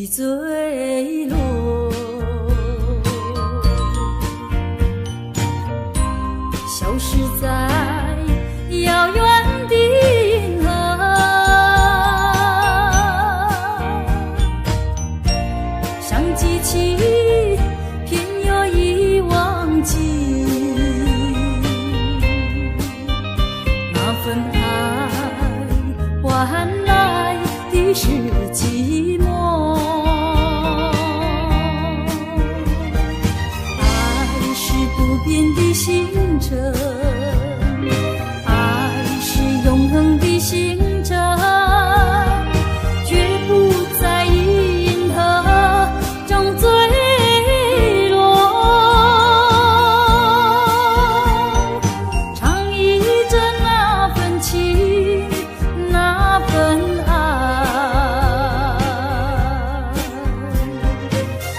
的坠落，消失在遥远的银河，像记起偏又已忘记那份爱换来的是寂寞。爱是不变的星辰，爱是永恒的星辰，绝不在银河中坠落。唱忆着那份情，那份爱，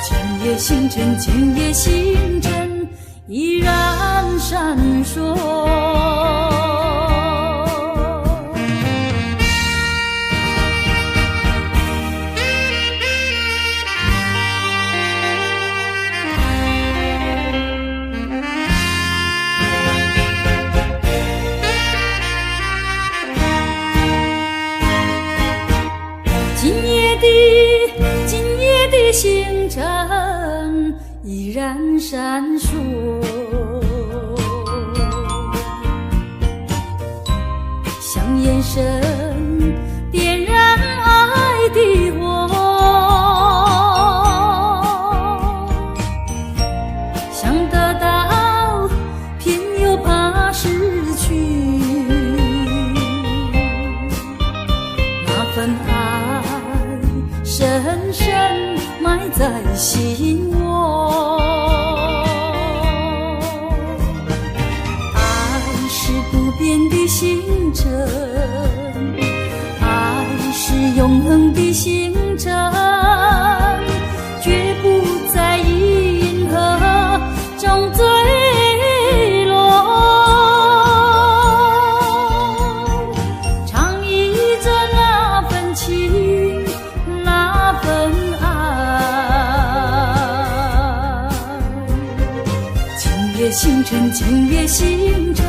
今夜星辰，今夜星辰依然闪烁。今夜的星辰依然闪烁，像眼神点燃爱的火，想得到偏又怕失去，那份爱深深埋在心窝。爱是不变的星辰，爱是永恒的星辰，绝不在银河中坠落。唱忆着那份情，那份爱，今夜星辰，今夜星辰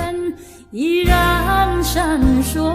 依然闪烁。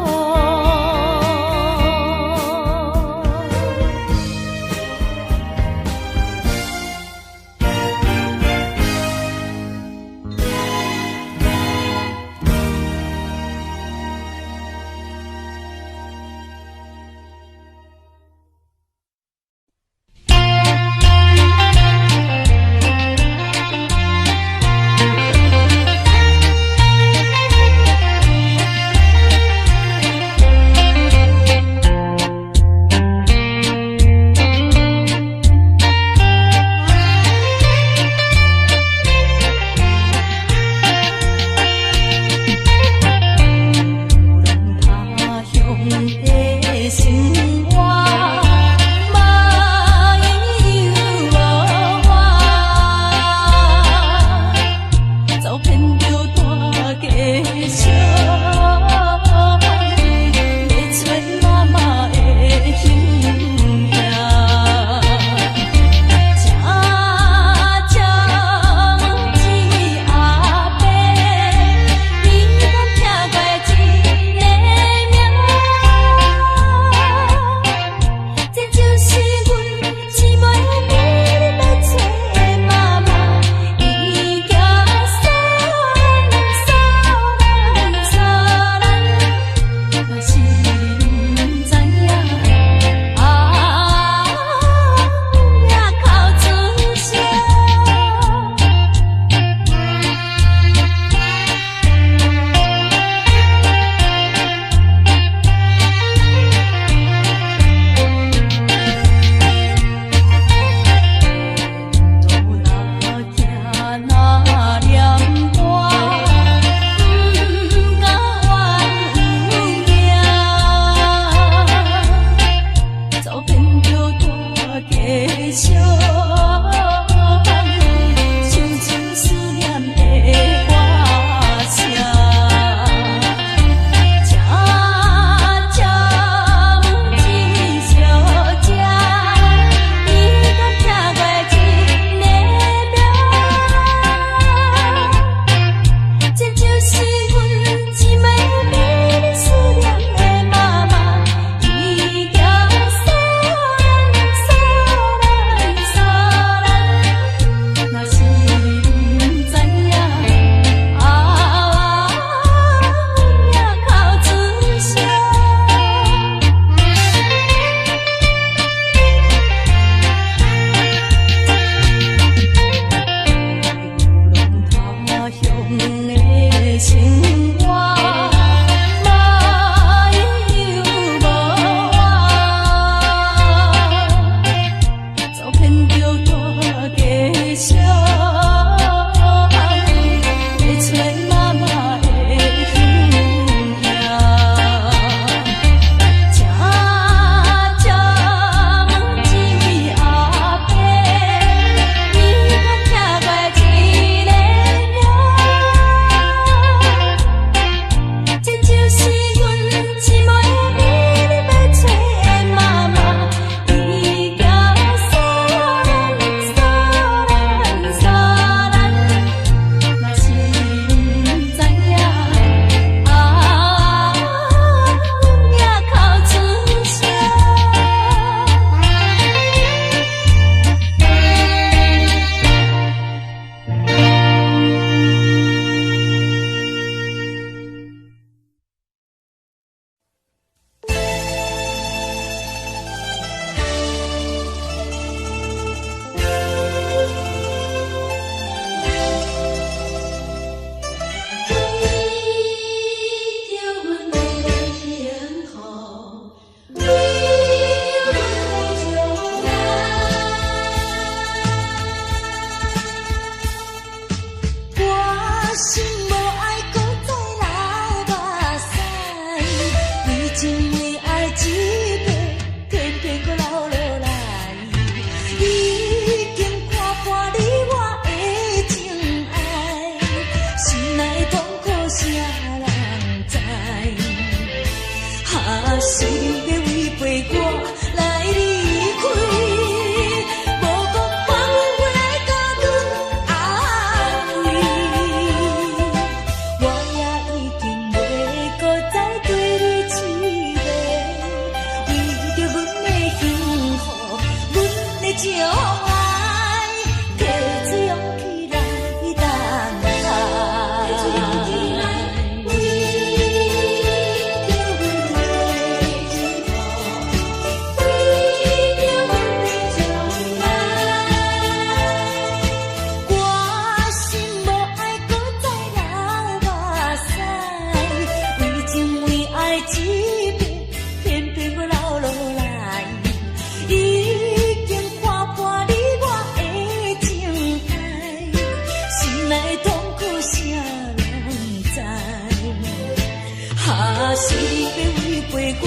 是你要违背我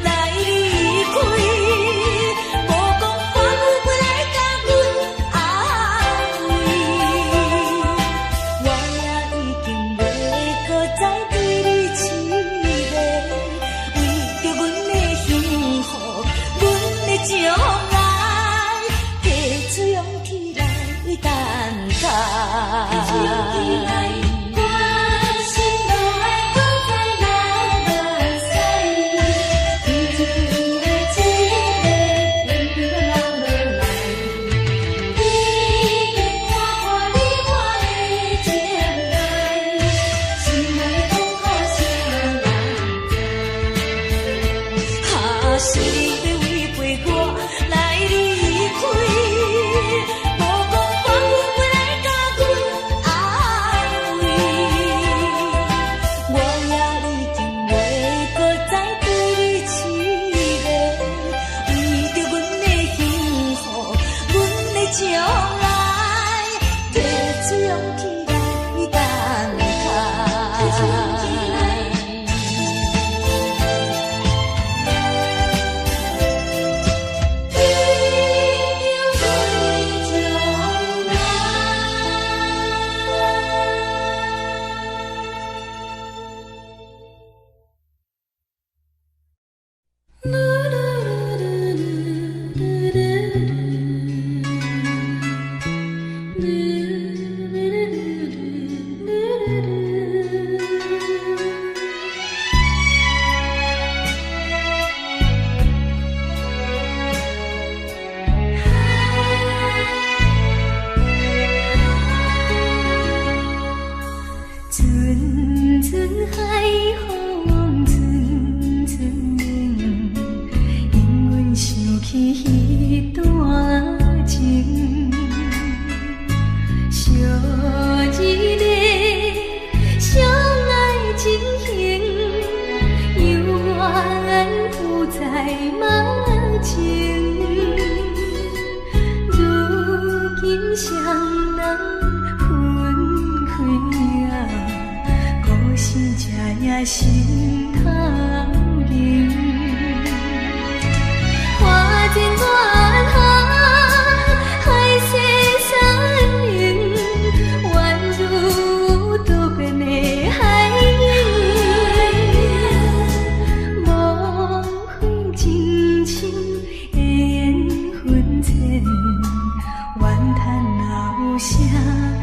来离开，无讲半句话来甲阮安慰，我也已经袂搁再对你痴迷，为着阮的幸福，阮的将来，提出勇气来等待。是你要违背我来离开，无讲半句话来甲阮安慰，我也已经袂搁再对你痴迷，为着阮的幸福，阮的将来，提出勇气来等待。阵阵海风，阵阵冷，因阮想起彼段情，小日丽，相爱真情，犹原浮在梦前。如今双人分开啊，故事才也心头冷。花前远航，海誓山盟，宛如多变的海影，无悔真情的缘分浅，怨叹老舍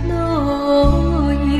路影。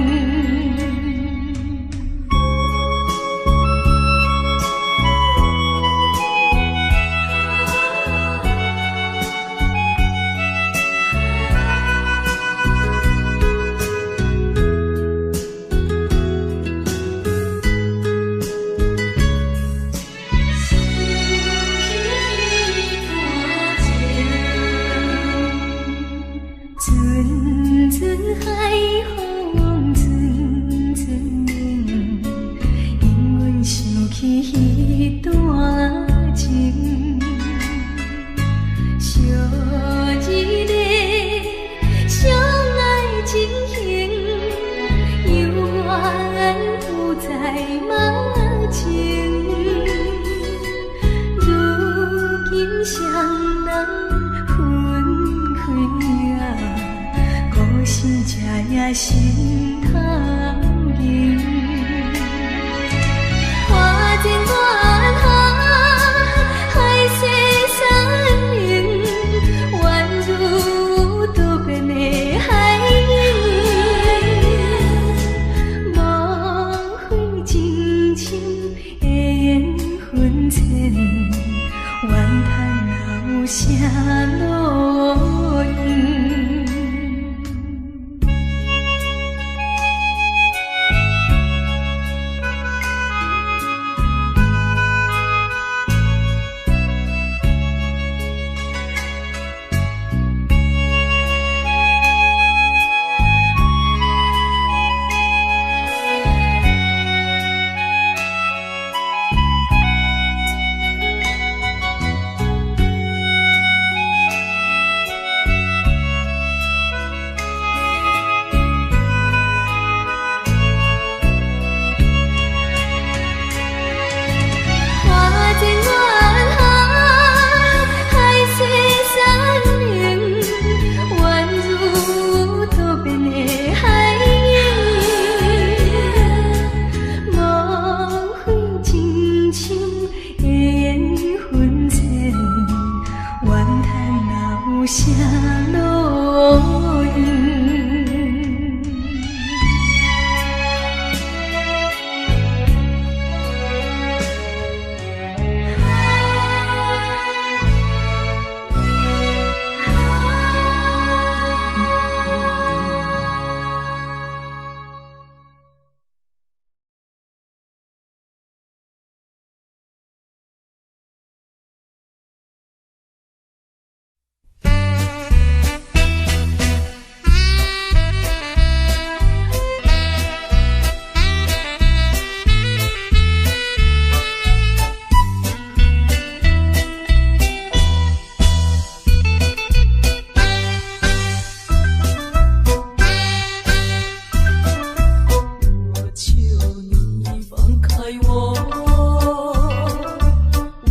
我，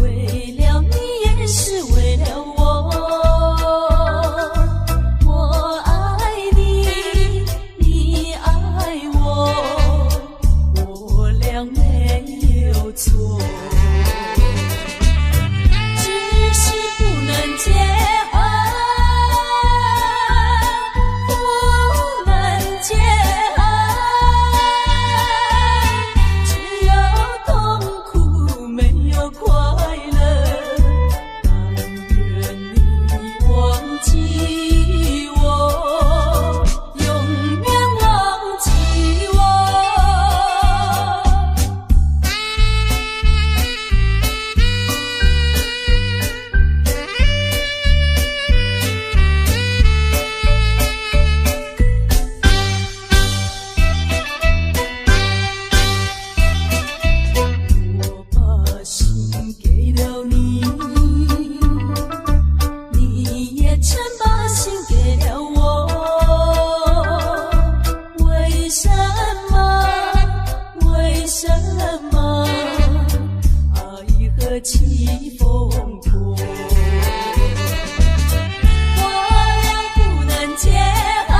为了你也是为了我。我爱你，你爱我，我俩没有错。只是不能结婚，不能结婚。只有痛苦没有快乐，但愿你忘记我，永远忘记我。我把心给了你，你也曾把心给了我。为什么？为什么？爱何其疯狂？我俩不能结婚，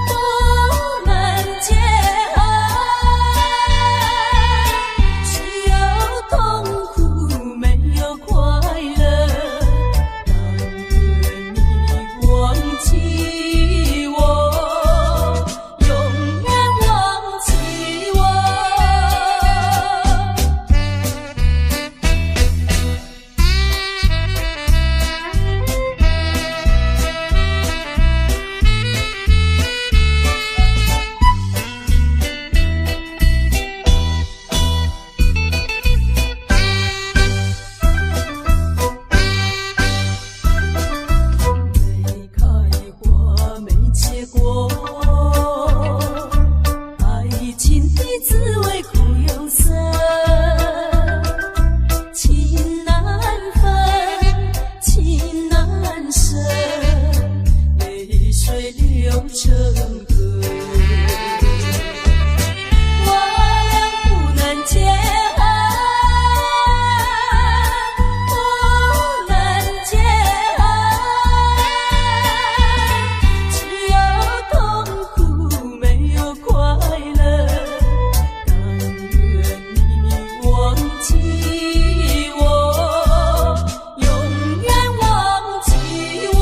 不能结婚。只有痛苦没有快乐，但愿你忘记我，永远忘记我。没开花没结果，爱情的滋味苦又涩，情难分，情难舍，泪水流成河。我俩不能结婚，不能结婚。只有痛苦没有快乐，但愿你忘记我，永远忘记我。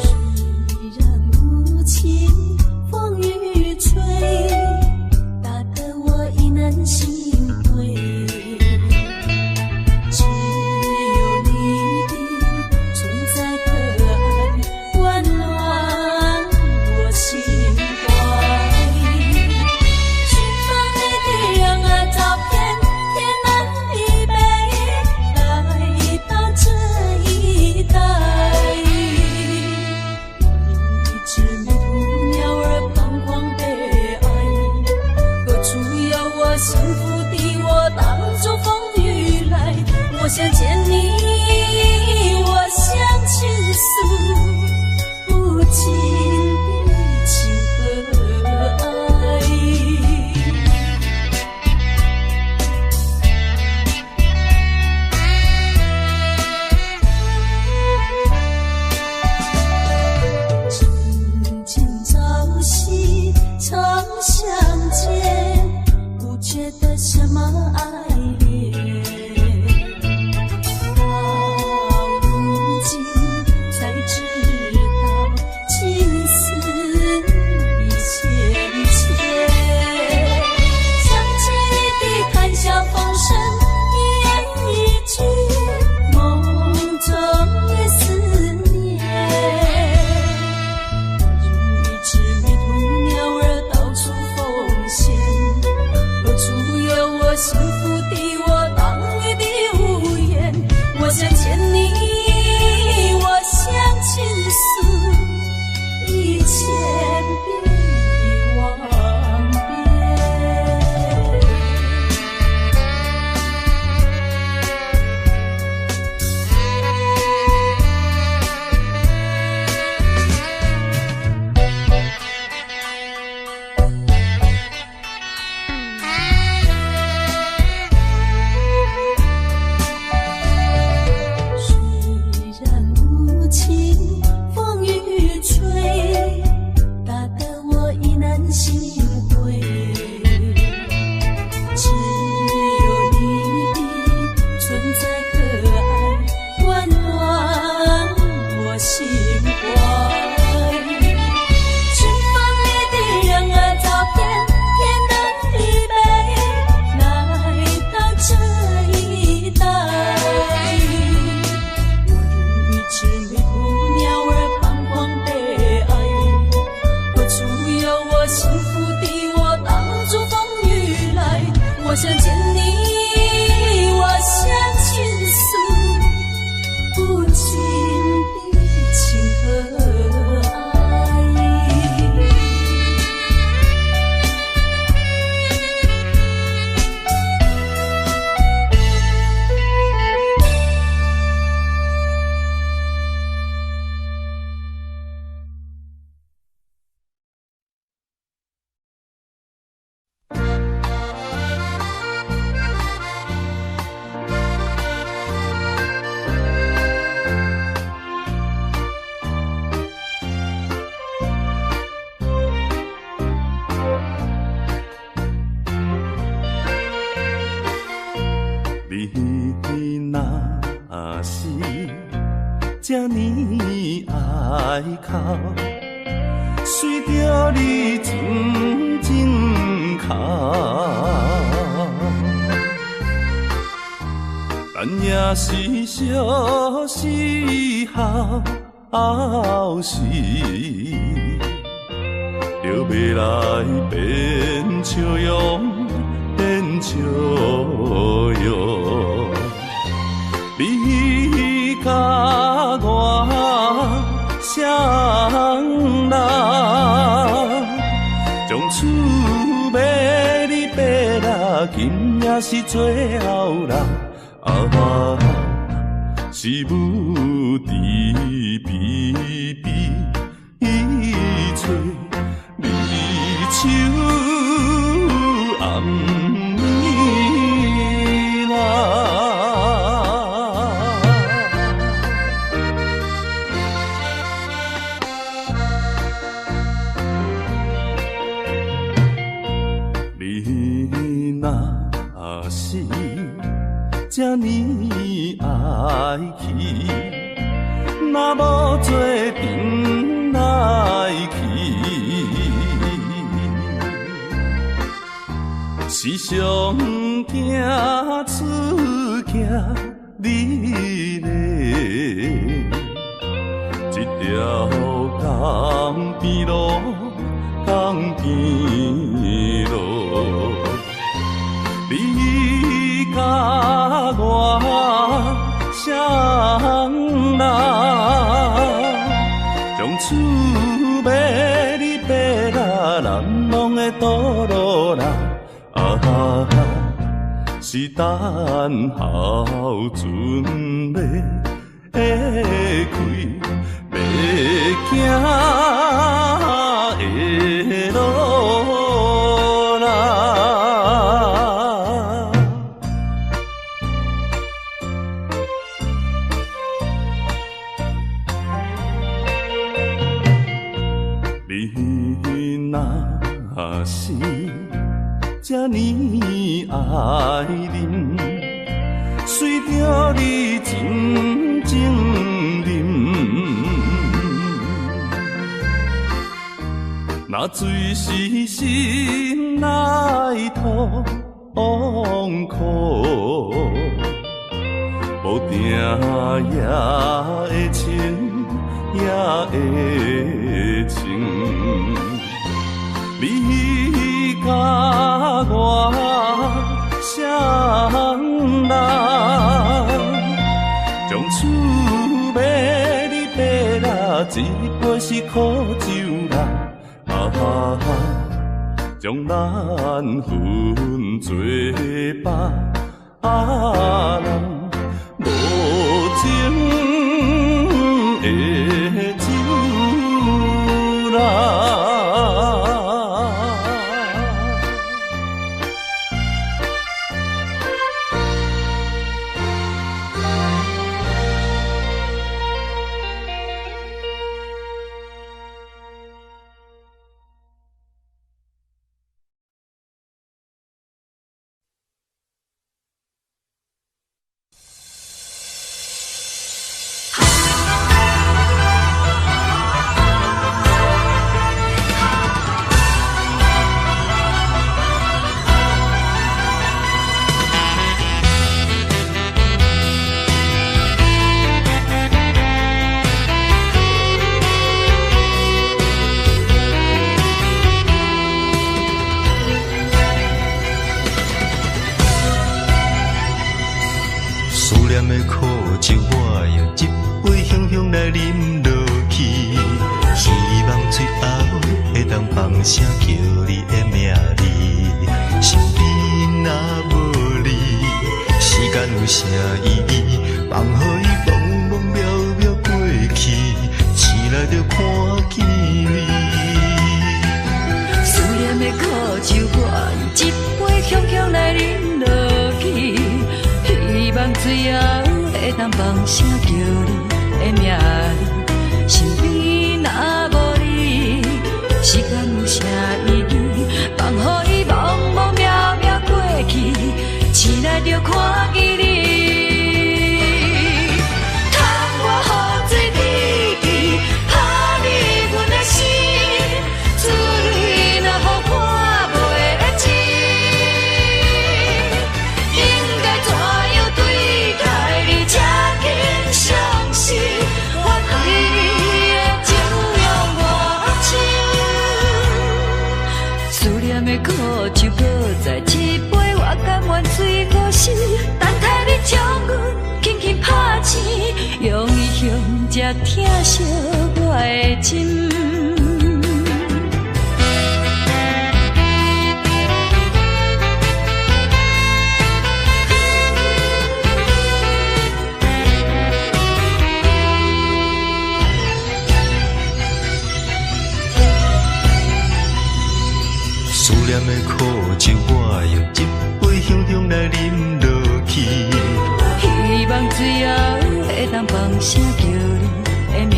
虽然无情风雨吹，打得我已能心灰。只有你的存在可爱，温暖我心怀。寻访你的人儿照片，天南地北来到这一带。我一只迷途鸟儿彷徨悲哀，何处有我幸福的我挡住风雨来？我想见你，我想倾诉不尽的情和爱。晨间朝夕常相见，不觉得什么爱恋。到如今才知道，情丝已我想见你，我想倾诉不尽的情和爱。你若是这呢爱哭，随着你静静哭，咱也是相思后时，就要来变笑容，变笑容。你甲我双人，从厝尾你爬啦，今也是最后人。是母伫悲悲伊吹离愁暗暝啦。你若是这呢爱去，若无做阵来去，是上惊出嫁你嘞。这条江边路，江边路。你甲我双人，从厝尾你爬啦，难忘的道路啦，是等候船要开，要行的路啦。你若是这呢爱人，随着你静静饮，那水是心内土苦，无定也会清，也会清。你甲我双人，从厝尾你爬啦，一杯是苦酒啦，将咱分做别人无情的酒啦。啉落去，希望最后会当放声叫你的名字。身边若无你，时间有啥意义？放予伊茫茫渺渺过去，醒来就看见你。思念的苦酒，我一杯强强来饮落去，希望最后会当放声叫你的名字。身边若无你，时间有啥意义？放予伊茫茫渺渺过去，醒来就看见你。苦酒搁再一杯，我甘愿醉过死，等待你将阮轻轻拍醒，用伊向这疼惜我的心。思念的苦酒，我用一杯香香来啉落去。希望最后会当放声叫你的名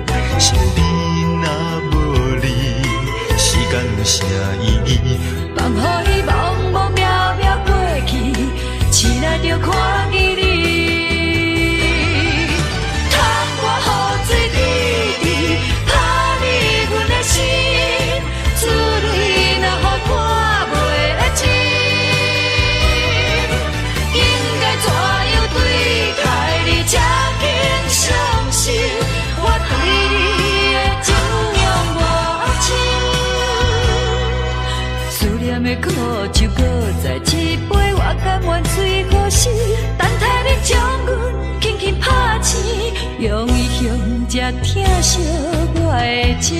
字。身边若无你，时间有啥意义？放予伊茫茫渺渺过去，醒来就看见你。苦酒搁再一杯，我甘愿醉过死，等待你将阮轻轻拍醒，用伊向这疼惜我的心。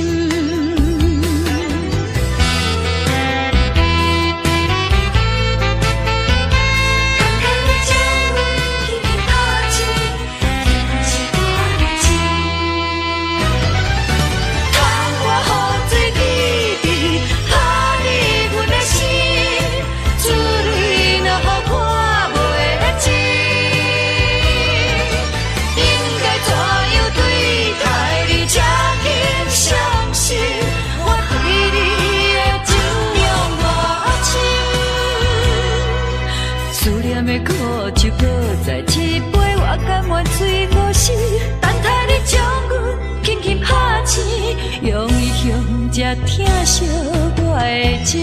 苦酒搁再一杯，我甘愿醉过死，等待你将阮轻轻拍醒，用伊向这疼惜我的心。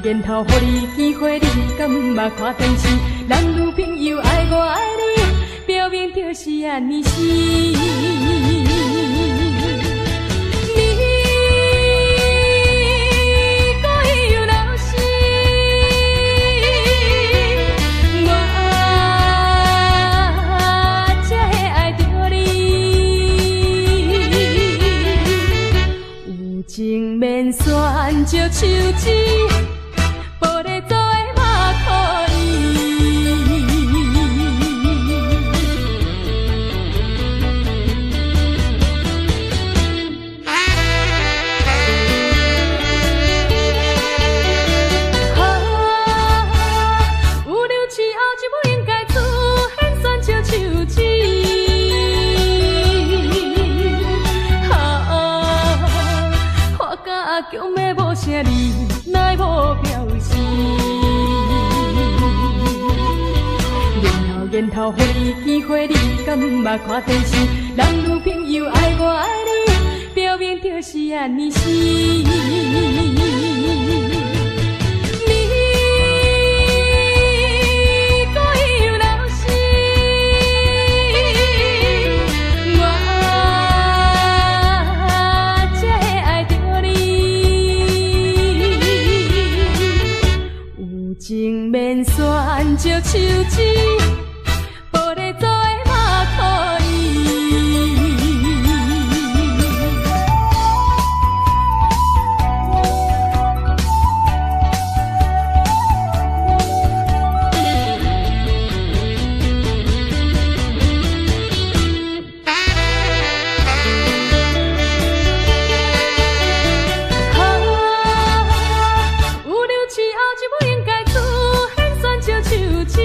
然后，予你机会，你敢毋捌看电视？男女朋友爱我爱你，表面就是安尼死。我才会爱着情免选石手指，玻璃做的嘛可以。有流刺后就不应该出现选石手指。强的无声字，乃无表示。然后，予你机会，你敢毋捌看电视？人女朋友爱我爱你，表面就是安尼死。情免选石手指，玻璃做的嘛可以。有流刺后就不应该出现选石手指。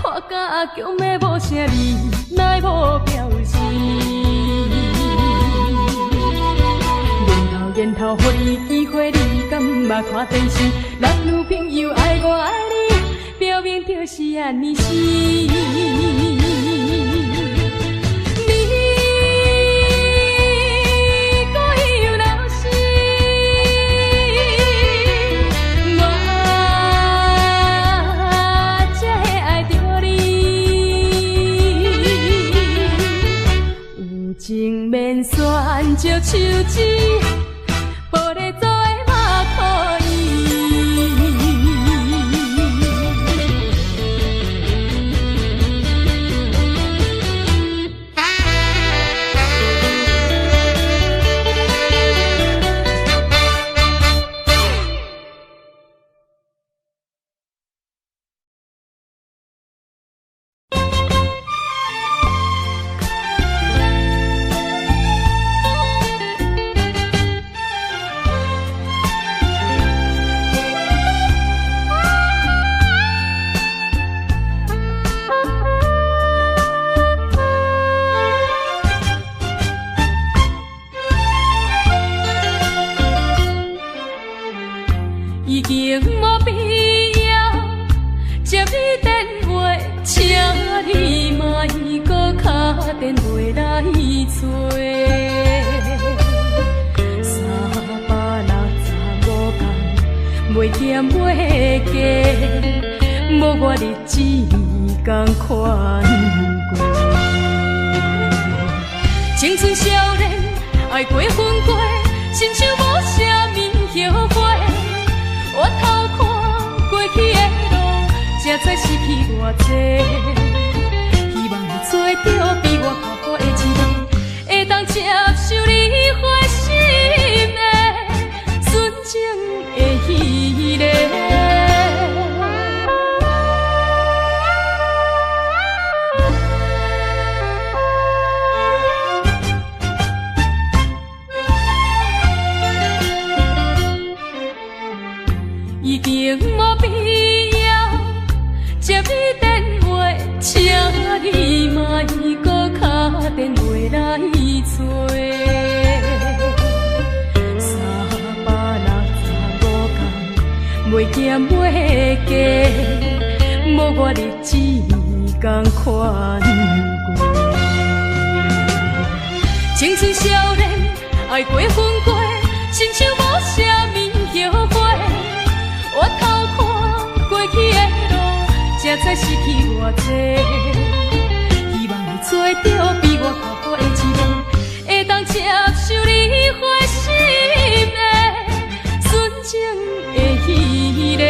花甲强的无声字，乃无表示。然后，予你机会，你敢毋捌看电视？男女朋友爱我爱你，表面就是安尼死。情免选石手指，玻璃做的嘛可以。已经无必要接你电话，请你莫搁打电话来找。365天，袂减袂加，无我日子同款过。青春少年爱过分过，亲像无啥物后悔。我偷看过去的路，才知失去偌济。希望做着比我较好的一个，会当接受你花心的纯情的彼个。已经无必要接你电话，请你莫搁打电话来找。365天，袂减袂加，无我日子同款过。青春少年爱过分过，亲像无啥物后悔。我偷看过去的路，才知失去偌济。希望你做着比我较好的一个，会当接受你花心的纯情的彼个。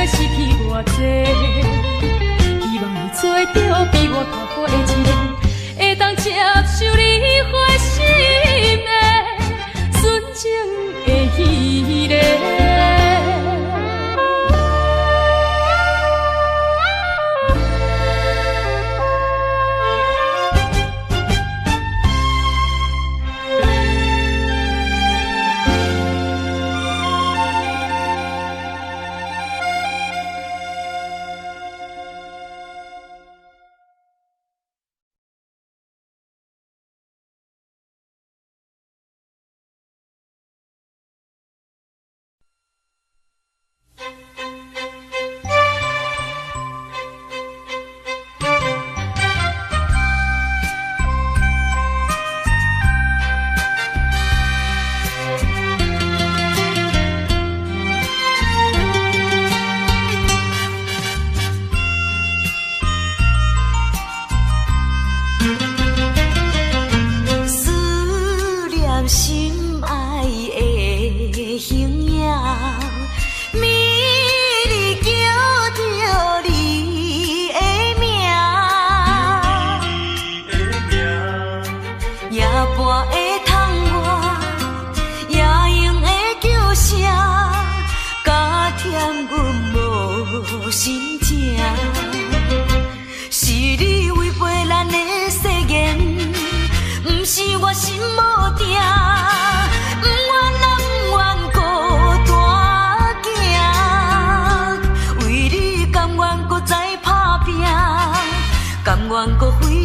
知失去偌济。希望你做着比我较好的一个，会当接受你花心的纯情的彼个。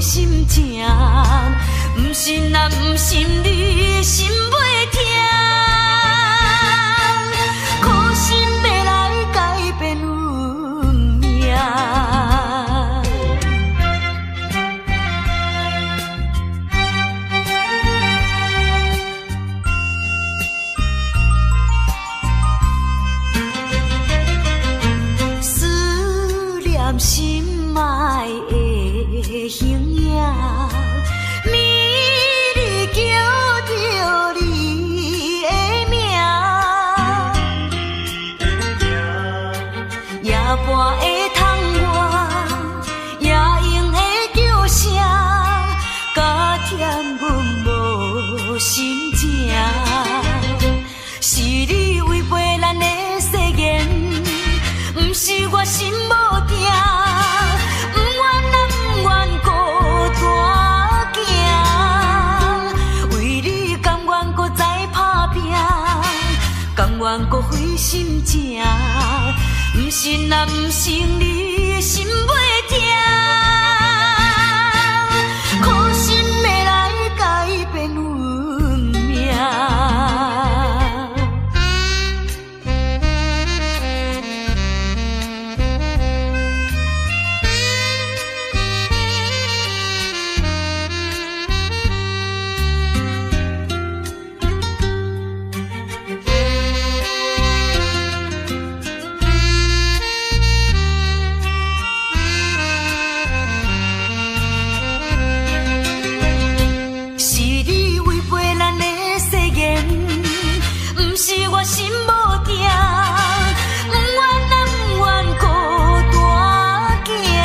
心痛，不信啊，不信你心袂痛，苦心要来改变运命。思念心爱的形影，美丽叫着你的名，夜半会窗外，夜莺的叫声，加添阮无心情。是你违背咱的誓言，不是我心无定。甘愿搁费心情，不信啊，不信你心袂痛，苦心要来改变运命。心无定，不愿啊不愿孤单行，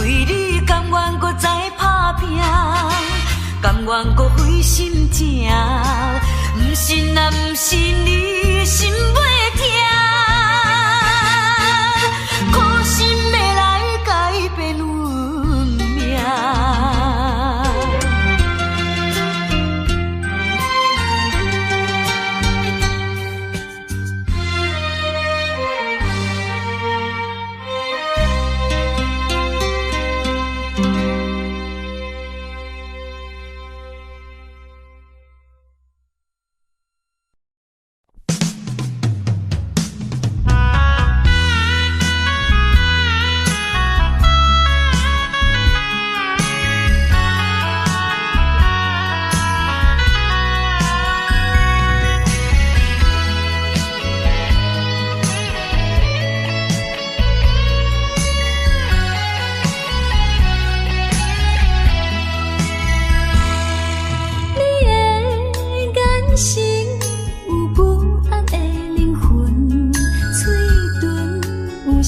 为你甘愿搁再打拼，甘愿搁费心情，不信啊不信你心袂痛，苦心要来改变运命。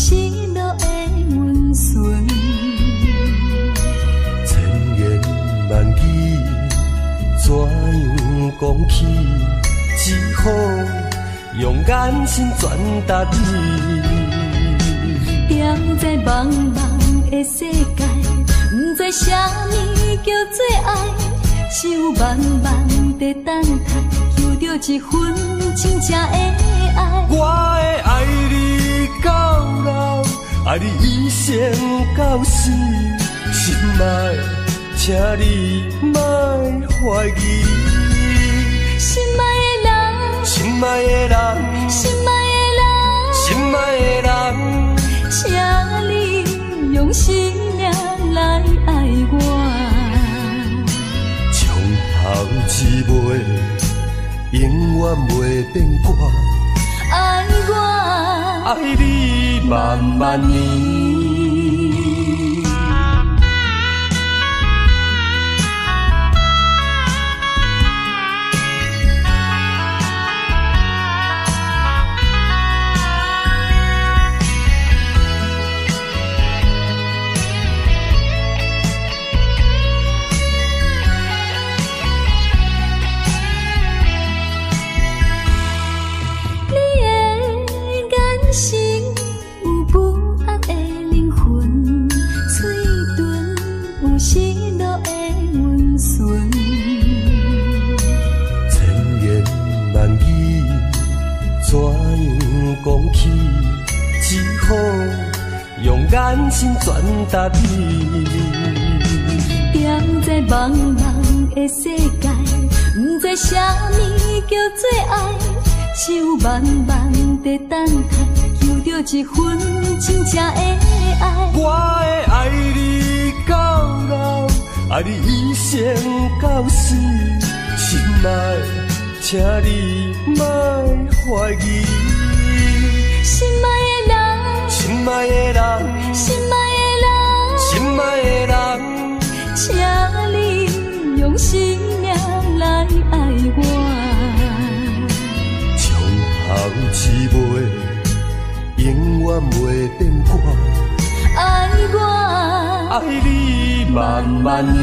失落的温存。千言万语怎样讲起？只好用眼神传达你。踮在茫茫的世界，不知啥物叫做爱，是有万万在等待，求着一份真正的爱。我会爱你到老，爱你一生到死，心爱，请你莫怀疑。心爱的人，心爱的人，心爱的人，心爱的人，请你用生命来爱我。从头至尾，永远袂变卦。爱我，爱你万万年。讲起，只好用眼神传达你。踮在茫茫的世界，不知啥物叫做爱，是有万万在等待，求着一份真正的爱。我会爱你到老，爱你一生到死，心爱，请你莫怀疑。心爱的人，心爱的人，心爱的人，心爱的人，请你用生命来爱我。从头至尾，永远袂变卦。爱我，爱你万万年。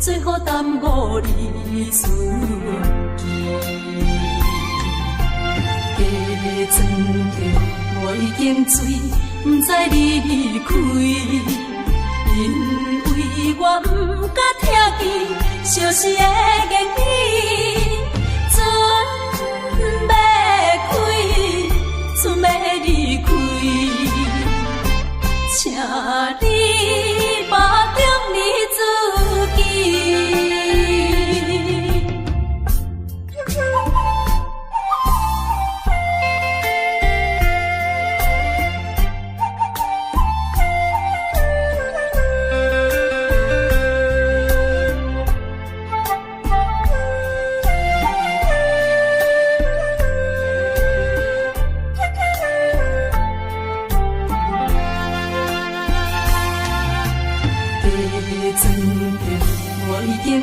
最好耽误你出去。假装着我已经醉，不知你离开，因为我不敢听见相思的言语。船要开，船要离开，请你保重你自己。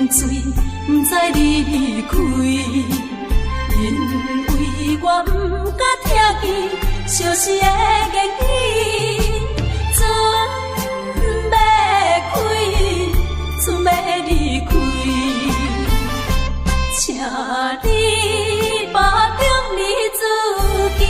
醉，不知你离开，因为我不敢听见相思的言语。船要开，船要离开，请你保重你自己。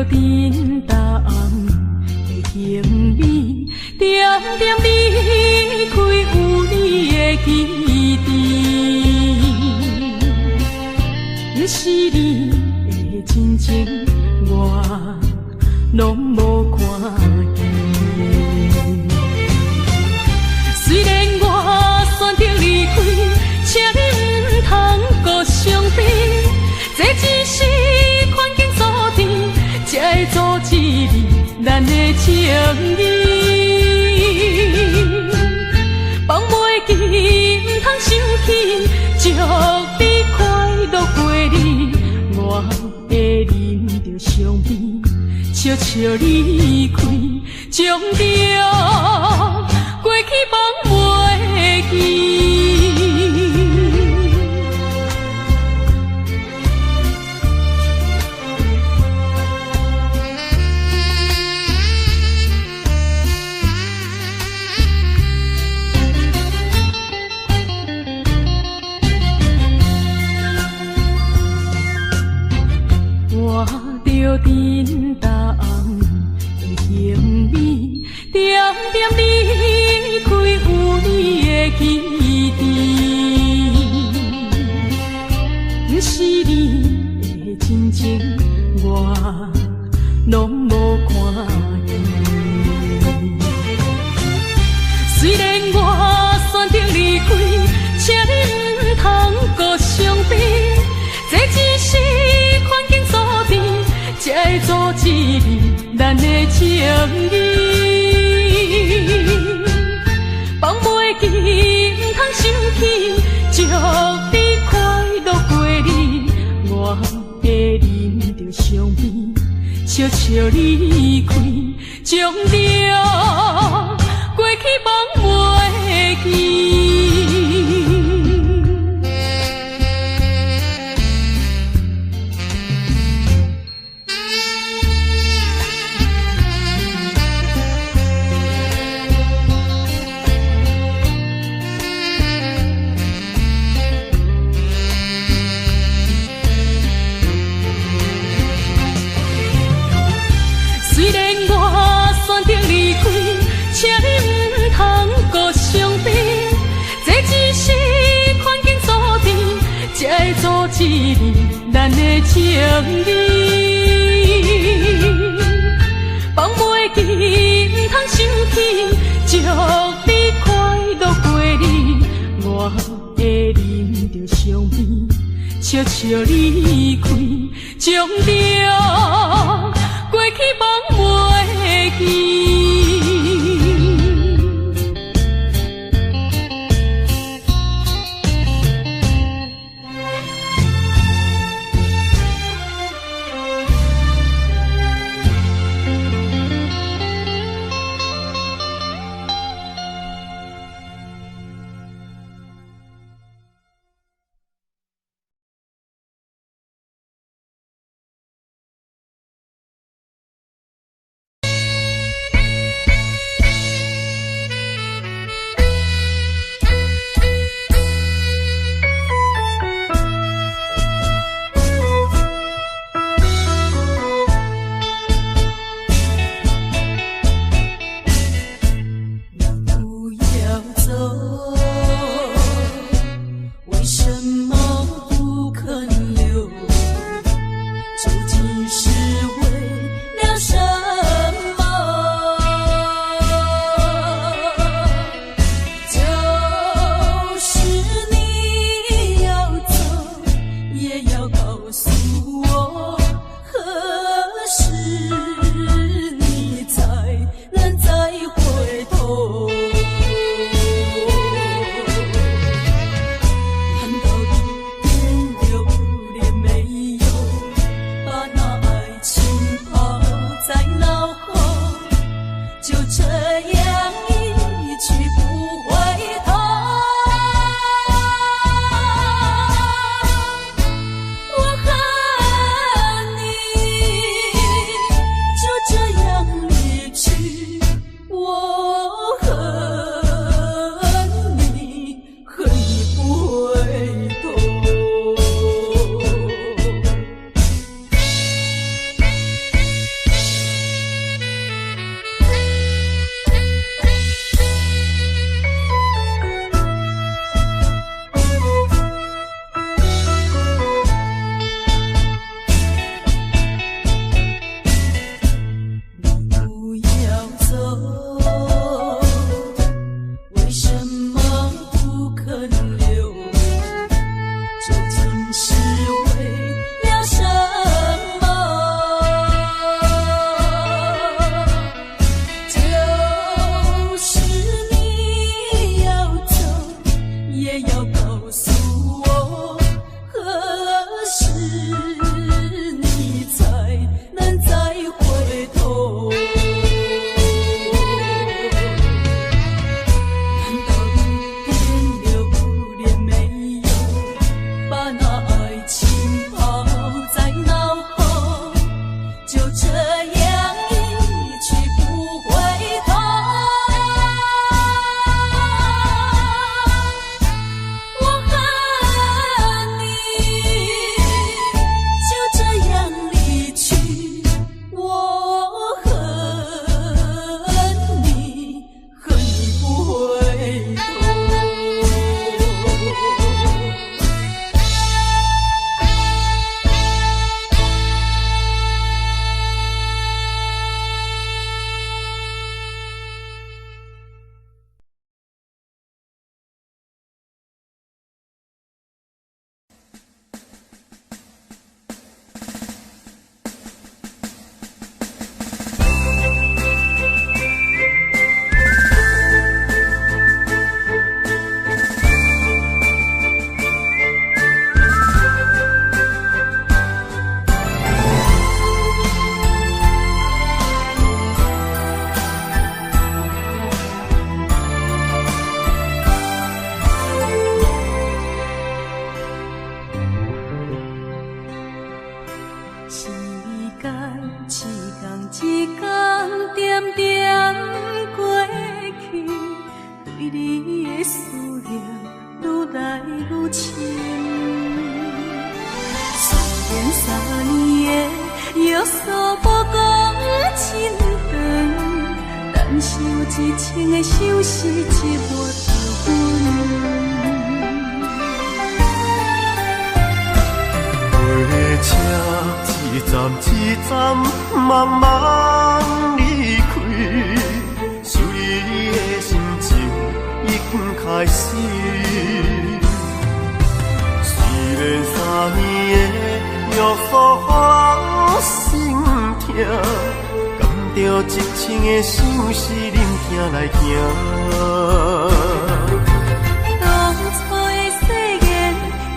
沉淡的行李，点点离开有你的基地。若是你的真情，我拢无看见。虽然我选择离开，请你唔通搁伤悲，这只是环境所定，才会阻止你咱的情谊。放袂记，唔通生气，祝你快乐过日。我会忍着伤悲，悄悄离开，将着过去放袂记。我着沉淡的行李，点点离开有你的基地。若是你的真情，我拢无看见。虽然我选择离开，请你唔通搁伤悲，这只是环境所定，才会阻止你咱的情谊。放袂记，唔通生气，祝你快乐过日。我会忍着伤悲，悄悄离开，将着过去放袂记。虽然我选择离开，请你唔通搁伤悲，这只是环境所定，才会阻止你咱的情谊。放袂记，悄悄离开，将着过去忘袂记。然3年的约束，予人心痛。甘着一生的相思，忍疼来行。当初的誓言，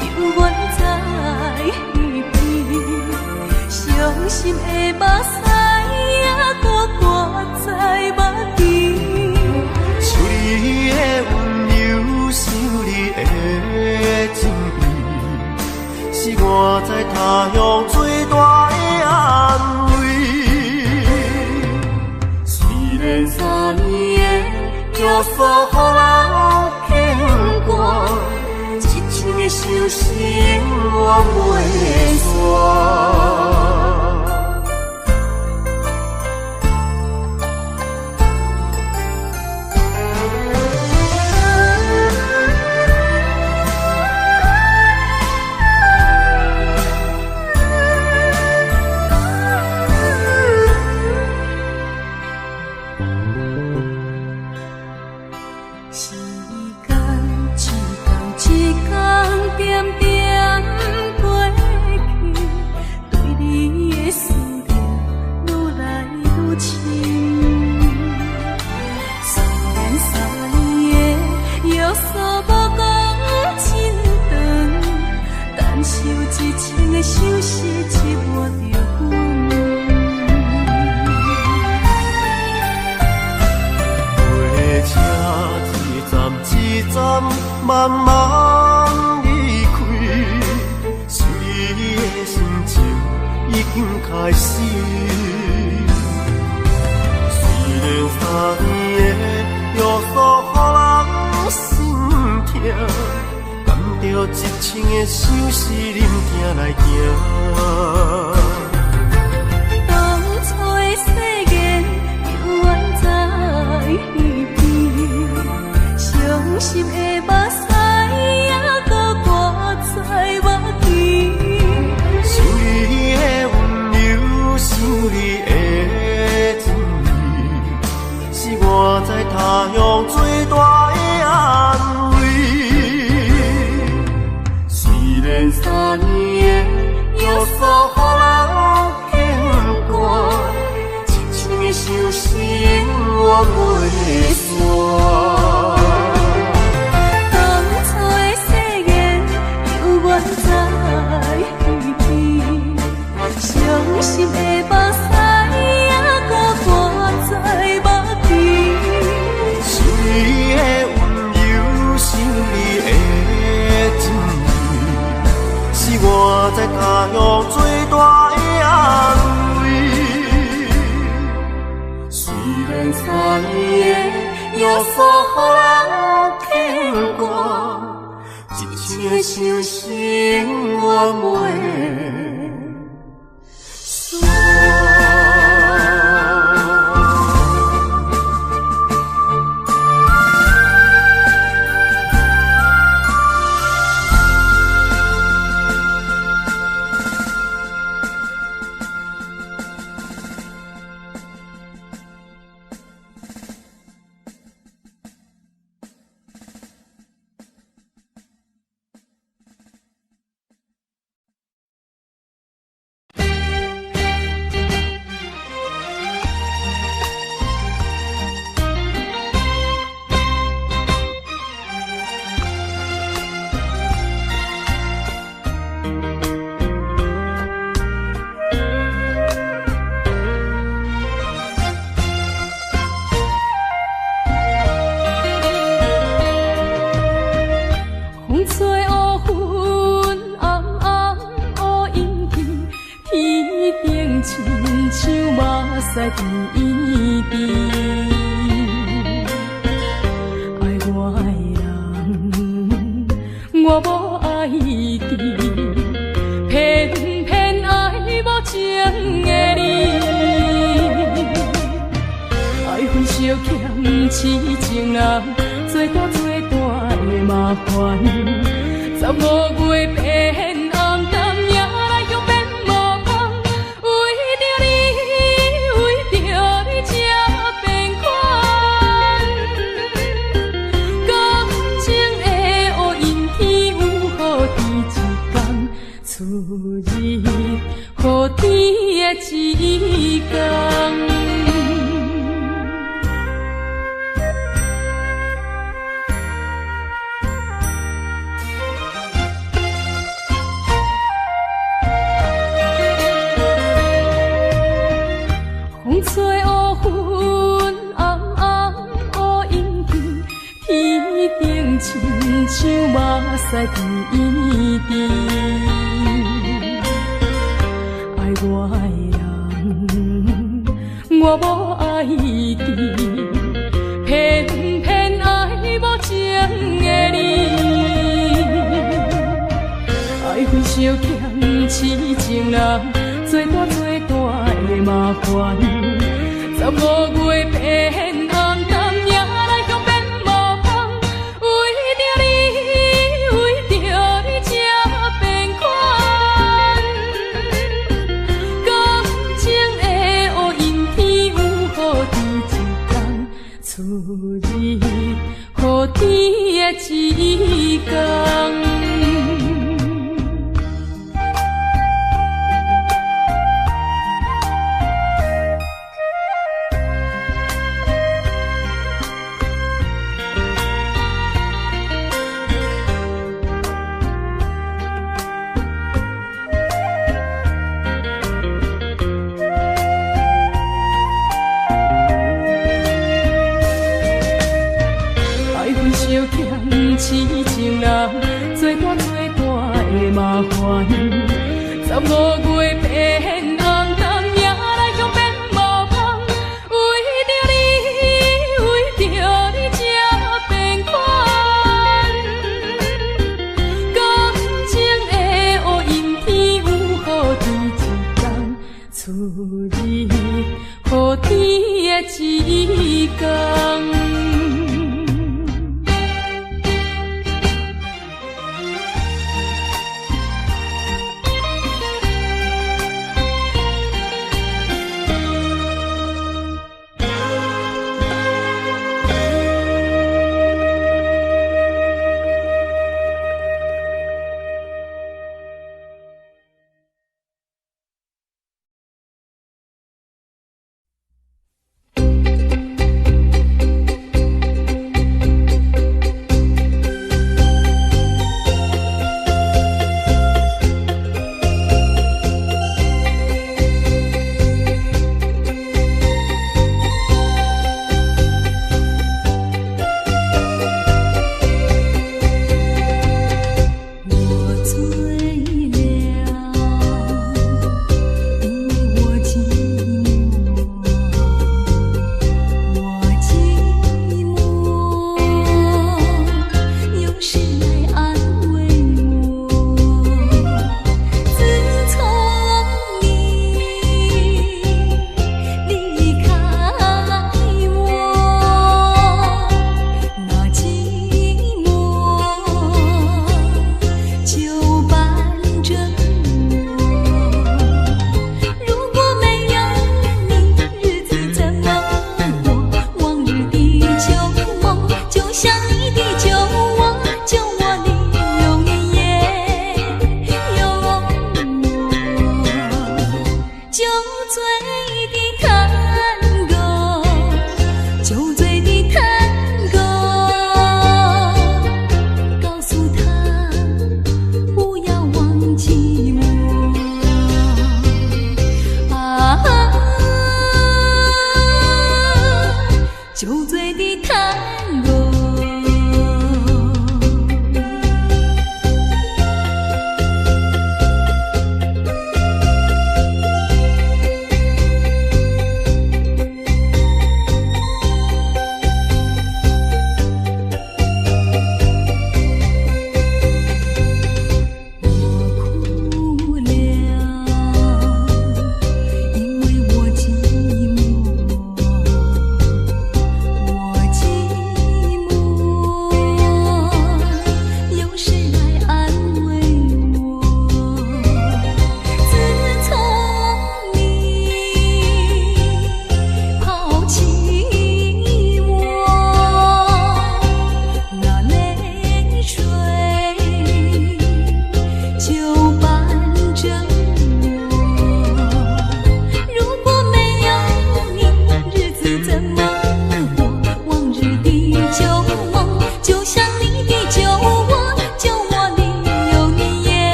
犹原在耳边，伤心的目屎也搁挂在目前。想你的温柔，想你的情意，是我在他乡最大的安慰。虽然3年的约束，予人牵挂，一生的相思永远袂散。慢慢离开，想你的心情已经开始。虽然3年的约束，予人心痛，甘着一生的相思，忍疼来行。当初的誓言，犹原在耳边，伤心的目屎也搁挂在目前。想你的温柔，想你的情意，是我在他乡最大的安慰。虽然3年的约束，予人牵挂，一生的相思永远袂散。伤心的目屎也搁挂在目前。想你的温柔，想你的情意，是我在他乡最大的安慰。虽然3年的约束，予人牵挂，一生的相思永远袂。在甜甜，爱我的人，我无爱你，偏偏爱无情的你，爱分烧欠痴情人，做大的麻烦，15月变暗淡，夜来又变无香，为着你才变款。感情的乌云天有好天一天，亲像目屎甜甜。爱我的人，我无爱记，偏偏爱无情的你。爱恨相欠痴情人，做大的麻烦。15月变暗淡，迎来向变无香。为着你才变款。感情的乌云天有雨天一天，出日雨天的一天。痴情人，做大的麻烦。15月变暗淡，迎来向变无香。为着你才变款。感情的乌云天有雨天一天，出日雨天的一天。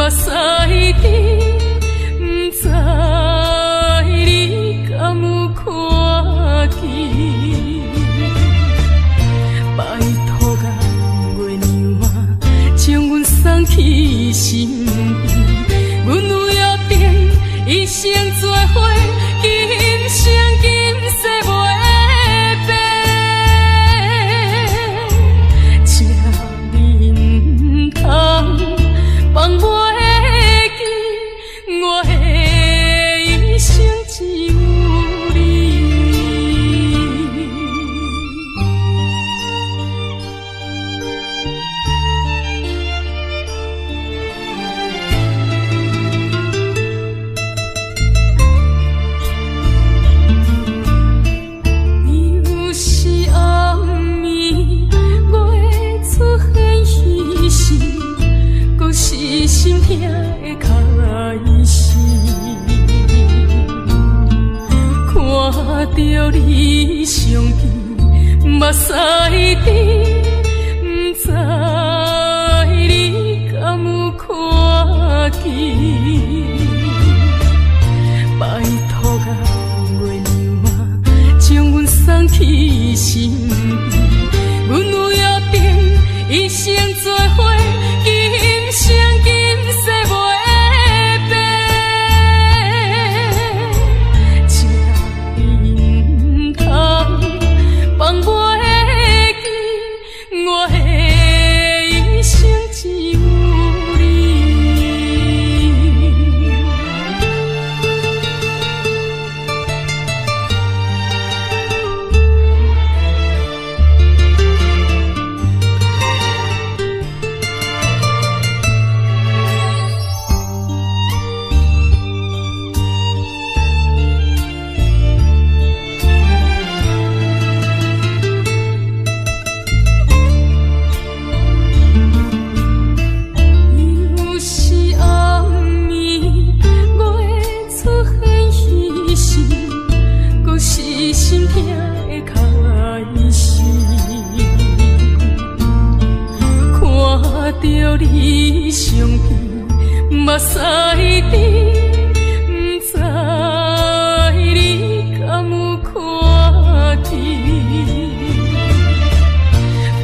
目屎滴，不知你敢有看见？拜托甲月娘啊，将阮送去身边，阮有约定，一生做伙，今生今世袂变。这你唔通放袂记，我的一生只有你。有时暗暝月出现稀时，搁是心痛的开始。看着你相片，目屎滴，不知你敢有看见？拜托甲月娘啊，将阮送去身边，阮有约定，一生做伙，今生今世袂变。这你唔通放袂记，我的一生只有你。有时暗暝月出现稀时，搁是心痛的开始。看着你相片，目屎滴，不知你敢有看见？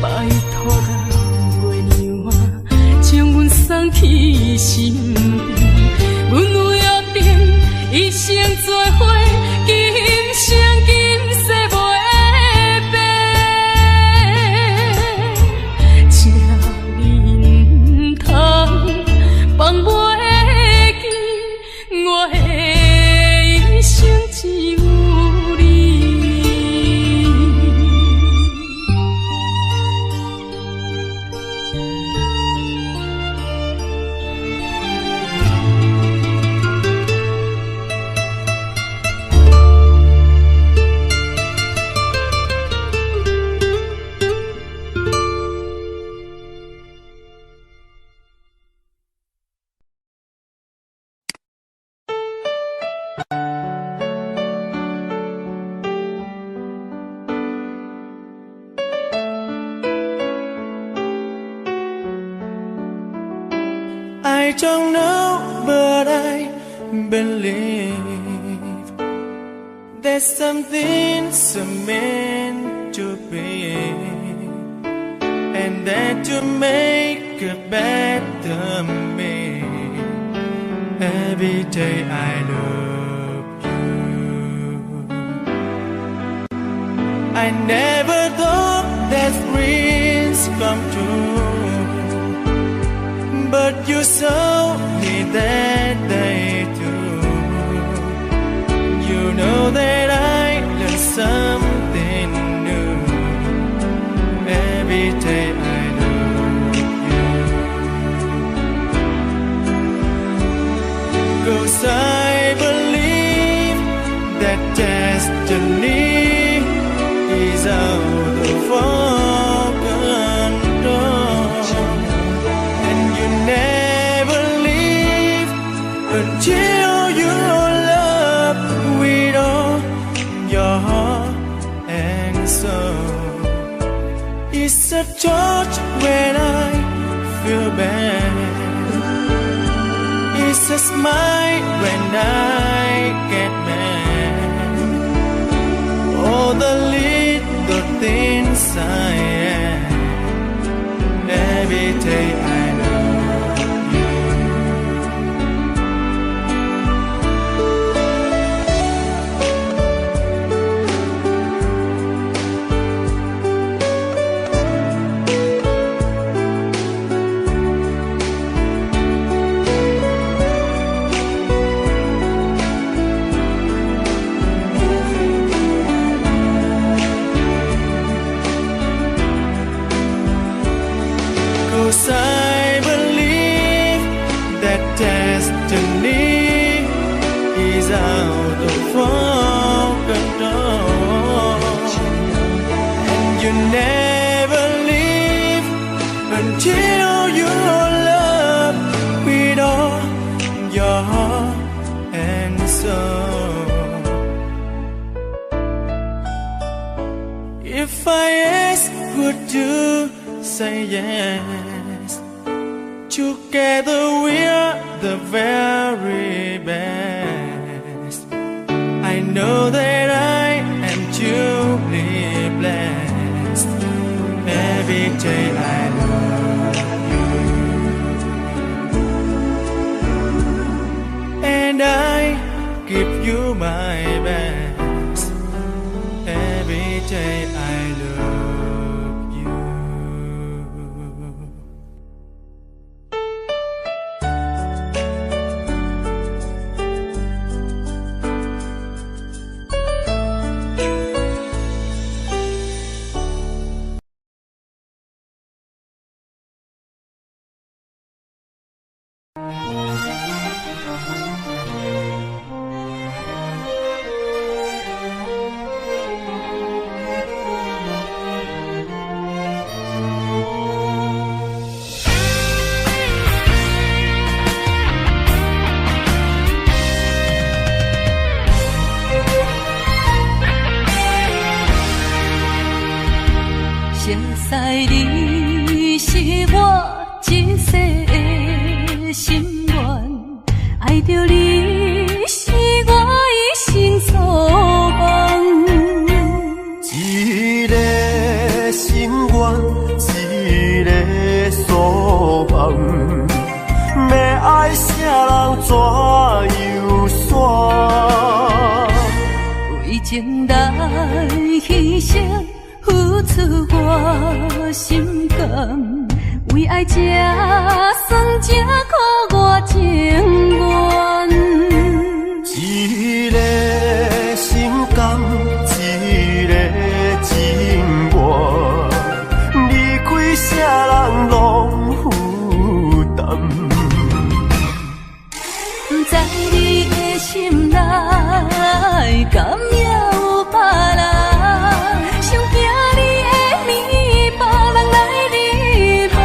拜托甲月娘啊，将阮送去身边，阮有约定，一生做伙，今生今世袂变。这你唔通放袂记，我的一生只有你。I don't know, but I believe there's something meant to be, and that to make a better me. Every day I love you. I never thought that dreams come true, but you saw me that day too. You know that I learned something new. Every day I love you, 'cause I believe that destiny is out of our control, and you never leave until you love with all your heart and soul. It's a touch when I feel bad, a smile when I get mad. All the little things I am. Every day I love you. I believe that destiny is out of our control, and you never leave until you love with all your heart and soul. If I ask, would you say yes? Together we're the very best. I know that I am truly blessed. Every day I love you, and I give you my best. Every day I love you.熟悉你是我一世的心愿，爱着你是我一生所望。一个心愿，一个所望，要爱啥人怎样选？为情来牺牲。付出我心甘，为爱这算这苦我情愿。一个心甘，一个情愿，离开啥人拢负担。不知你的心内，敢也有别人？想惊你的面，别人来你梦。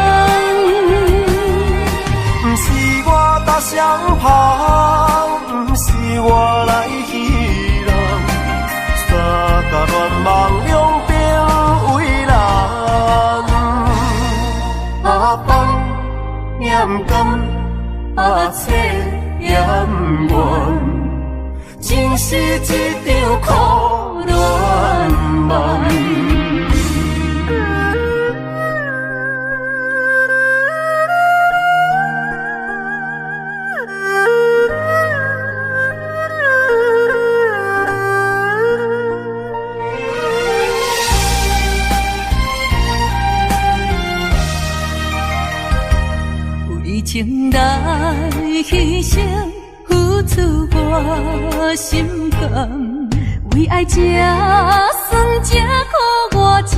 不是我搭上旁，不是我来戏弄，三甲恋梦两边为难。阿放念甘，阿切念怨，情是一场苦恋梦。为情来牺牲，付出我心甘，为爱这算这苦我情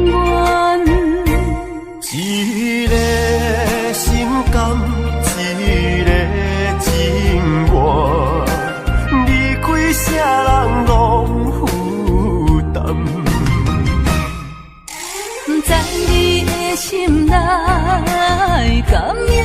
愿。一个心甘，一个情愿，离开啥人拢负担。不知你的心内，敢也